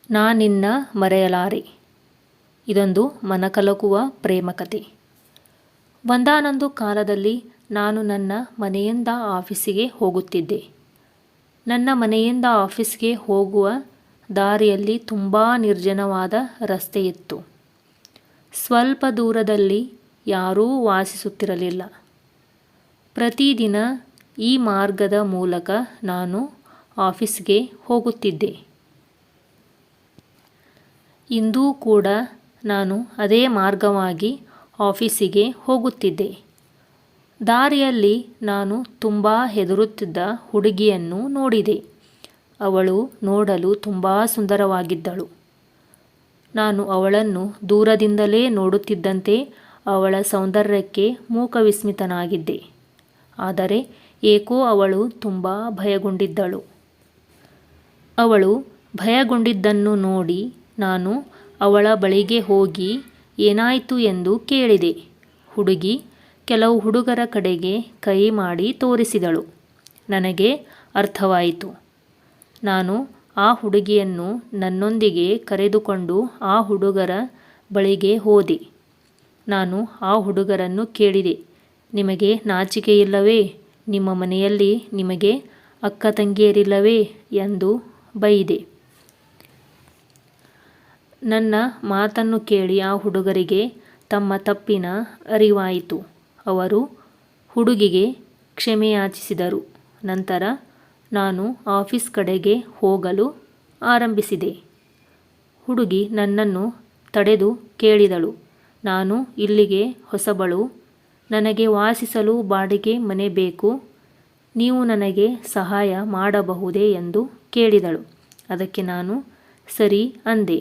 ನಾನಿನ್ನ ಮರೆಯಲಾರೆ. ಇದೊಂದು ಮನಕಲಕುವ ಪ್ರೇಮ ಕಥೆ. ಒಂದಾನೊಂದು ಕಾಲದಲ್ಲಿ ನಾನು ನನ್ನ ಮನೆಯಿಂದ ಆಫೀಸಿಗೆ ಹೋಗುತ್ತಿದ್ದೆ. ನನ್ನ ಮನೆಯಿಂದ ಆಫೀಸ್ಗೆ ಹೋಗುವ ದಾರಿಯಲ್ಲಿ ತುಂಬ ನಿರ್ಜನವಾದ ರಸ್ತೆಯಿತ್ತು. ಸ್ವಲ್ಪ ದೂರದಲ್ಲಿ ಯಾರೂ ವಾಸಿಸುತ್ತಿರಲಿಲ್ಲ. ಪ್ರತಿದಿನ ಈ ಮಾರ್ಗದ ಮೂಲಕ ನಾನು ಆಫೀಸ್ಗೆ ಹೋಗುತ್ತಿದ್ದೆ. ಇಂದೂ ಕೂಡ ನಾನು ಅದೇ ಮಾರ್ಗವಾಗಿ ಆಫೀಸಿಗೆ ಹೋಗುತ್ತಿದ್ದೆ. ದಾರಿಯಲ್ಲಿ ನಾನು ತುಂಬ ಹೆದರುತ್ತಿದ್ದ ಹುಡುಗಿಯನ್ನು ನೋಡಿದೆ. ಅವಳು ನೋಡಲು ತುಂಬ ಸುಂದರವಾಗಿದ್ದಳು. ನಾನು ಅವಳನ್ನು ದೂರದಿಂದಲೇ ನೋಡುತ್ತಿದ್ದಂತೆ ಅವಳ ಸೌಂದರ್ಯಕ್ಕೆ ಮೂಕವಿಸ್ಮಿತನಾಗಿದ್ದೆ. ಆದರೆ ಏಕೋ ಅವಳು ತುಂಬ ಭಯಗೊಂಡಿದ್ದಳು. ಅವಳು ಭಯಗೊಂಡಿದ್ದನ್ನು ನೋಡಿ ನಾನು ಅವಳ ಬಳಿಗೆ ಹೋಗಿ ಏನಾಯಿತು ಎಂದು ಕೇಳಿದೆ. ಹುಡುಗಿ ಕೆಲವು ಹುಡುಗರ ಕಡೆಗೆ ಕೈ ಮಾಡಿ ತೋರಿಸಿದಳು. ನನಗೆ ಅರ್ಥವಾಯಿತು. ನಾನು ಆ ಹುಡುಗಿಯನ್ನು ನನ್ನೊಂದಿಗೆ ಕರೆದುಕೊಂಡು ಆ ಹುಡುಗರ ಬಳಿಗೆ ಹೋದೆ. ನಾನು ಆ ಹುಡುಗರನ್ನು ಕೇಳಿದೆ, ನಿಮಗೆ ನಾಚಿಕೆಯಿಲ್ಲವೇ? ನಿಮ್ಮ ಮನೆಯಲ್ಲಿ ನಿಮಗೆ ಅಕ್ಕ ತಂಗಿಯರಿಲ್ಲವೇ ಎಂದು ಬೈದೆ. ನನ್ನ ಮಾತನ್ನು ಕೇಳಿ ಆ ಹುಡುಗರಿಗೆ ತಮ್ಮ ತಪ್ಪಿನ ಅರಿವಾಯಿತು. ಅವರು ಹುಡುಗಿಗೆ ಕ್ಷಮೆಯಾಚಿಸಿದರು. ನಂತರ ನಾನು ಆಫೀಸ್ ಕಡೆಗೆ ಹೋಗಲು ಆರಂಭಿಸಿದೆ. ಹುಡುಗಿ ನನ್ನನ್ನು ತಡೆದು ಕೇಳಿದಳು, ನಾನು ಇಲ್ಲಿಗೆ ಹೊಸಬಳು, ನನಗೆ ವಾಸಿಸಲು ಬಾಡಿಗೆ ಮನೆ ಬೇಕು, ನೀವು ನನಗೆ ಸಹಾಯ ಮಾಡಬಹುದೇ ಎಂದು ಕೇಳಿದಳು. ಅದಕ್ಕೆ ನಾನು ಸರಿ ಅಂದೆ.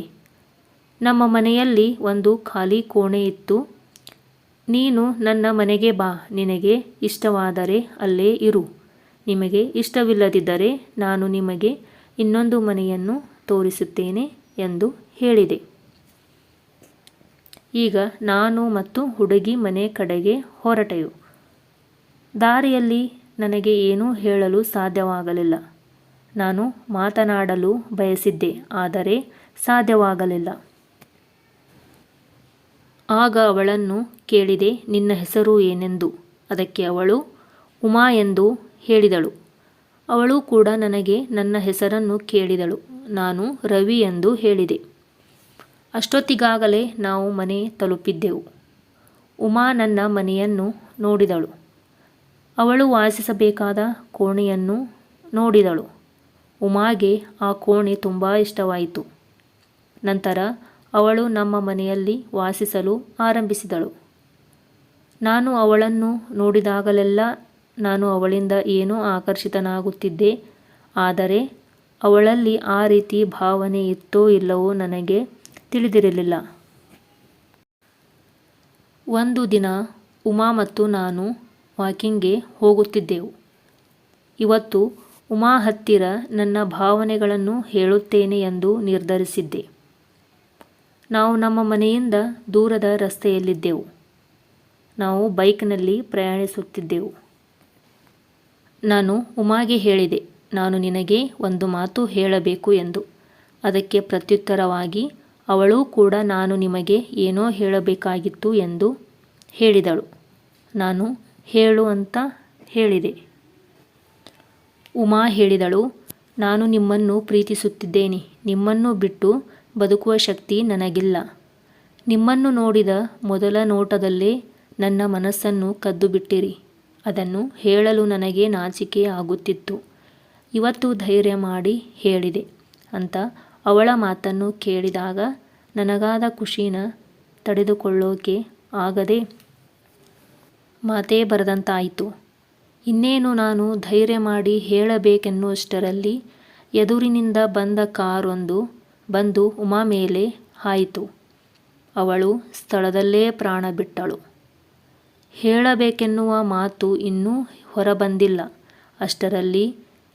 ನಮ್ಮ ಮನೆಯಲ್ಲಿ ಒಂದು ಖಾಲಿ ಕೋಣೆ ಇತ್ತು. ನೀನು ನನ್ನ ಮನೆಗೆ ಬಾ, ನಿನಗೆ ಇಷ್ಟವಾದರೆ ಅಲ್ಲೇ ಇರು, ನಿಮಗೆ ಇಷ್ಟವಿಲ್ಲದಿದ್ದರೆ ನಾನು ನಿಮಗೆ ಇನ್ನೊಂದು ಮನೆಯನ್ನು ತೋರಿಸುತ್ತೇನೆ ಎಂದು ಹೇಳಿದೆ. ಈಗ ನಾನು ಮತ್ತು ಹುಡುಗಿ ಮನೆ ಕಡೆಗೆ ಹೊರಟೆವು. ದಾರಿಯಲ್ಲಿ ನನಗೆ ಏನೂ ಹೇಳಲು ಸಾಧ್ಯವಾಗಲಿಲ್ಲ. ನಾನು ಮಾತನಾಡಲು ಬಯಸಿದ್ದೆ, ಆದರೆ ಸಾಧ್ಯವಾಗಲಿಲ್ಲ. ಆಗ ಅವಳನ್ನು ಕೇಳಿದೆ, ನಿನ್ನ ಹೆಸರು ಏನೆಂದು. ಅದಕ್ಕೆ ಅವಳು ಉಮಾ ಎಂದು ಹೇಳಿದಳು. ಅವಳು ಕೂಡ ನನಗೆ ನನ್ನ ಹೆಸರನ್ನು ಕೇಳಿದಳು. ನಾನು ರವಿ ಎಂದು ಹೇಳಿದೆ. ಅಷ್ಟೊತ್ತಿಗಾಗಲೇ ನಾವು ಮನೆ ತಲುಪಿದ್ದೆವು. ಉಮಾ ನನ್ನ ಮನೆಯನ್ನು ನೋಡಿದಳು. ಅವಳು ವಾಸಿಸಬೇಕಾದ ಕೋಣೆಯನ್ನು ನೋಡಿದಳು. ಉಮಾಗೆ ಆ ಕೋಣೆ ತುಂಬ ಇಷ್ಟವಾಯಿತು. ನಂತರ ಅವಳು ನಮ್ಮ ಮನೆಯಲ್ಲಿ ವಾಸಿಸಲು ಆರಂಭಿಸಿದಳು. ನಾನು ಅವಳನ್ನು ನೋಡಿದಾಗಲೆಲ್ಲ ನಾನು ಅವಳಿಂದ ಏನೋ ಆಕರ್ಷಿತನಾಗುತ್ತಿದ್ದೆ. ಆದರೆ ಅವಳಲ್ಲಿ ಆ ರೀತಿ ಭಾವನೆ ಇತ್ತೋ ಇಲ್ಲವೋ ನನಗೆ ತಿಳಿದಿರಲಿಲ್ಲ. ಒಂದು ದಿನ ಉಮಾ ಮತ್ತು ನಾನು ವಾಕಿಂಗ್ಗೆ ಹೋಗುತ್ತಿದ್ದೆವು. ಇವತ್ತು ಉಮಾ ಹತ್ತಿರ ನನ್ನ ಭಾವನೆಗಳನ್ನು ಹೇಳುತ್ತೇನೆ ಎಂದು ನಿರ್ಧರಿಸಿದ್ದೆ. ನಾವು ನಮ್ಮ ಮನೆಯಿಂದ ದೂರದ ರಸ್ತೆಯಲ್ಲಿದ್ದೆವು. ನಾವು ಬೈಕ್ನಲ್ಲಿ ಪ್ರಯಾಣಿಸುತ್ತಿದ್ದೆವು. ನಾನು ಉಮಾಗೆ ಹೇಳಿದೆ, ನಾನು ನಿನಗೆ ಒಂದು ಮಾತು ಹೇಳಬೇಕು ಎಂದು. ಅದಕ್ಕೆ ಪ್ರತ್ಯುತ್ತರವಾಗಿ ಅವಳು ಕೂಡ ನಾನು ನಿಮಗೆ ಏನೋ ಹೇಳಬೇಕಾಗಿತ್ತು ಎಂದು ಹೇಳಿದಳು. ನಾನು ಹೇಳು ಅಂತ ಹೇಳಿದೆ. ಉಮಾ ಹೇಳಿದಳು, ನಾನು ನಿಮ್ಮನ್ನು ಪ್ರೀತಿಸುತ್ತಿದ್ದೇನೆ. ನಿಮ್ಮನ್ನು ಬಿಟ್ಟು ಬದುಕುವ ಶಕ್ತಿ ನನಗಿಲ್ಲ. ನಿಮ್ಮನ್ನು ನೋಡಿದ ಮೊದಲ ನೋಟದಲ್ಲೇ ನನ್ನ ಮನಸ್ಸನ್ನು ಕದ್ದು ಬಿಟ್ಟಿರಿ. ಅದನ್ನು ಹೇಳಲು ನನಗೆ ನಾಚಿಕೆ ಆಗುತ್ತಿತ್ತು. ಇವತ್ತು ಧೈರ್ಯ ಮಾಡಿ ಹೇಳಿದೆ ಅಂತ ಅವಳ ಮಾತನ್ನು ಕೇಳಿದಾಗ ನನಗಾದ ಖುಷಿನ ತಡೆದುಕೊಳ್ಳೋಕೆ ಆಗದೆ ಮಾತೇ ಬರದಂತಾಯಿತು. ಇನ್ನೇನು ನಾನು ಧೈರ್ಯ ಮಾಡಿ ಹೇಳಬೇಕೆನ್ನುವಷ್ಟರಲ್ಲಿ ಎದುರಿನಿಂದ ಬಂದ ಕಾರೊಂದು ಬಂದು ಉಮಾ ಮೇಲೆ ಹಾಯಿತು. ಅವಳು ಸ್ಥಳದಲ್ಲೇ ಪ್ರಾಣ ಬಿಟ್ಟಳು. ಹೇಳಬೇಕೆನ್ನುವ ಮಾತು ಇನ್ನೂ ಹೊರಬಂದಿಲ್ಲ. ಅಷ್ಟರಲ್ಲಿ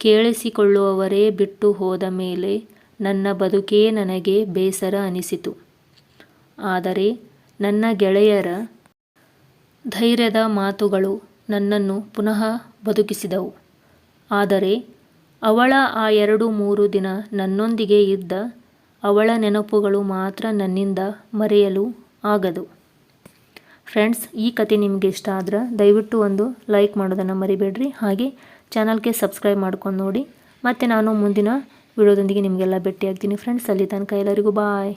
ಕೇಳಿಸಿಕೊಳ್ಳುವವರೇ ಬಿಟ್ಟು ಹೋದ ಮೇಲೆ ನನ್ನ ಬದುಕೇ ನನಗೆ ಬೇಸರ ಅನಿಸಿತು. ಆದರೆ ನನ್ನ ಗೆಳೆಯರ ಧೈರ್ಯದ ಮಾತುಗಳು ನನ್ನನ್ನು ಪುನಃ ಬದುಕಿಸಿದವು. ಆದರೆ ಅವಳ ಆ 2-3 ದಿನ ನನ್ನೊಂದಿಗೆ ಇದ್ದ ಅವಳ ನೆನಪುಗಳು ಮಾತ್ರ ನನ್ನಿಂದ ಮರೆಯಲು ಆಗದು. ಫ್ರೆಂಡ್ಸ್, ಈ ಕತೆ ನಿಮಗೆ ಇಷ್ಟ ಆದ್ರೆ ದಯವಿಟ್ಟು ಒಂದು ಲೈಕ್ ಮಾಡೋದನ್ನು ಮರಿಬೇಡ್ರಿ. ಹಾಗೆ ಚಾನಲ್ಗೆ ಸಬ್ಸ್ಕ್ರೈಬ್ ಮಾಡ್ಕೊಂಡು ನೋಡಿ. ಮತ್ತು ನಾನು ಮುಂದಿನ ವಿಡಿಯೋದೊಂದಿಗೆ ನಿಮಗೆಲ್ಲ ಭೇಟಿಯಾಗ್ತೀನಿ ಫ್ರೆಂಡ್ಸ್. ಅಲ್ಲಿ ತನಕ ಎಲ್ಲರಿಗೂ ಬಾಯ್.